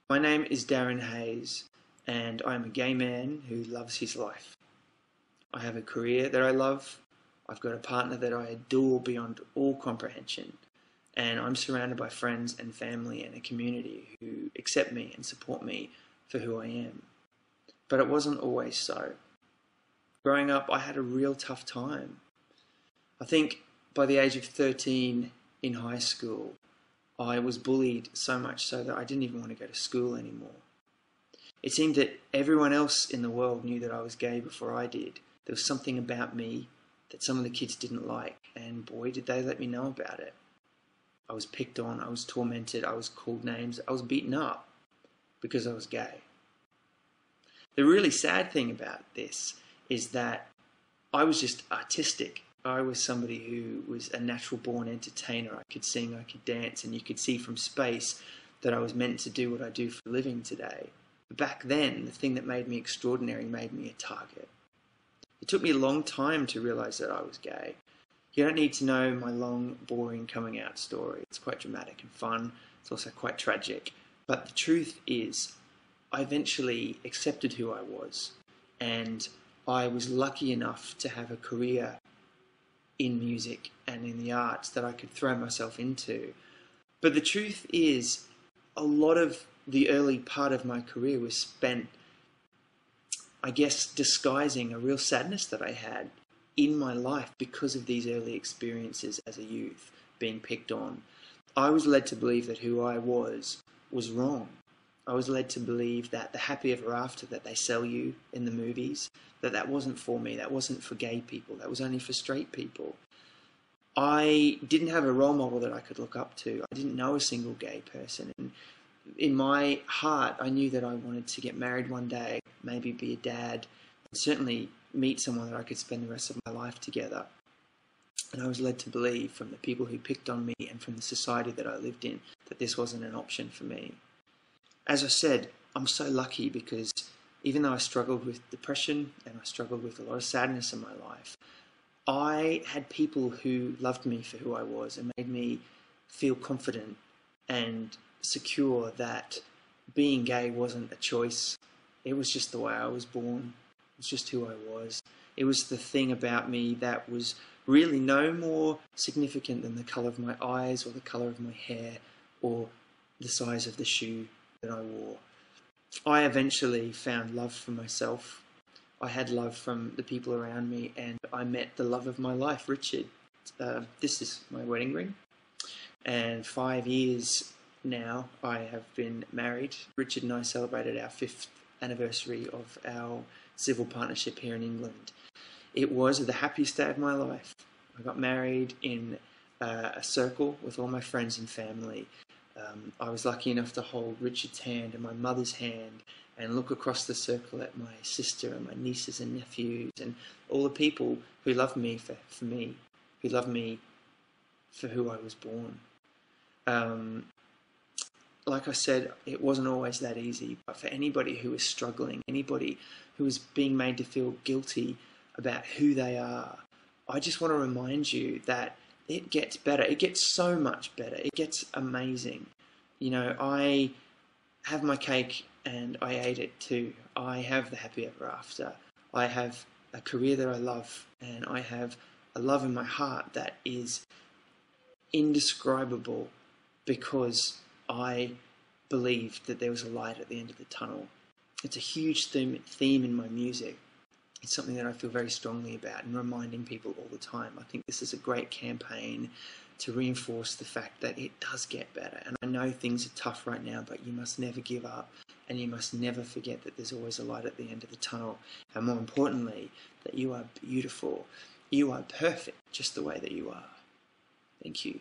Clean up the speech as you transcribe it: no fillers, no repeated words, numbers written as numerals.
My name is Darren Hayes, and I am a gay man who loves his life. I have a career that I love, I've got a partner that I adore beyond all comprehension, and I'm surrounded by friends and family and a community who accept me and support me for who I am. But it wasn't always so. Growing up, I had a real tough time. I think by the age of 13 in high school, I was bullied so much so that I didn't even want to go to school anymore. It seemed that everyone else in the world knew that I was gay before I did. There was something about me that some of the kids didn't like, and boy, did they let me know about it. I was picked on, I was tormented, I was called names, I was beaten up because I was gay. The really sad thing about this is that I was just artistic. I was somebody who was a natural born entertainer. I could sing, I could dance, and you could see from space that I was meant to do what I do for a living today. But back then, the thing that made me extraordinary made me a target. It took me a long time to realize that I was gay. You don't need to know my long, boring coming out story. It's quite dramatic and fun. It's also quite tragic. But the truth is, I eventually accepted who I was, and I was lucky enough to have a career in music and in the arts that I could throw myself into. But the truth is, a lot of the early part of my career was spent, I guess, disguising a real sadness that I had in my life because of these early experiences as a youth, being picked on. I was led to believe that who I was wrong. I was led to believe that the happy ever after that they sell you in the movies, that wasn't for me, that wasn't for gay people, that was only for straight people. I didn't have a role model that I could look up to. I didn't know a single gay person. And in my heart, I knew that I wanted to get married one day, maybe be a dad, and certainly meet someone that I could spend the rest of my life together. And I was led to believe from the people who picked on me and from the society that I lived in that this wasn't an option for me. As I said, I'm so lucky because even though I struggled with depression and I struggled with a lot of sadness in my life, I had people who loved me for who I was and made me feel confident and secure that being gay wasn't a choice. It was just the way I was born. It was just who I was. It was the thing about me that was really no more significant than the colour of my eyes or the colour of my hair or the size of the shoe that I wore. I eventually found love for myself. I had love from the people around me, and I met the love of my life, Richard. This is my wedding ring, and 5 years now I have been married. Richard and I celebrated our 5th anniversary of our civil partnership here in England. It was the happiest day of my life. I got married in a circle with all my friends and family. I was lucky enough to hold Richard's hand and my mother's hand and look across the circle at my sister and my nieces and nephews and all the people who loved me for me, who loved me for who I was born. Like I said, it wasn't always that easy, but for anybody who is struggling, anybody who is being made to feel guilty about who they are, I just want to remind you that it gets better. It gets so much better. It gets amazing. You know, I have my cake and I ate it too. I have the happy ever after. I have a career that I love, and I have a love in my heart that is indescribable because I believed that there was a light at the end of the tunnel. It's a huge theme in my music. It's something that I feel very strongly about and reminding people all the time. I think this is a great campaign to reinforce the fact that it does get better. And I know things are tough right now, but you must never give up, and you must never forget that there's always a light at the end of the tunnel. And more importantly, that you are beautiful. You are perfect just the way that you are. Thank you.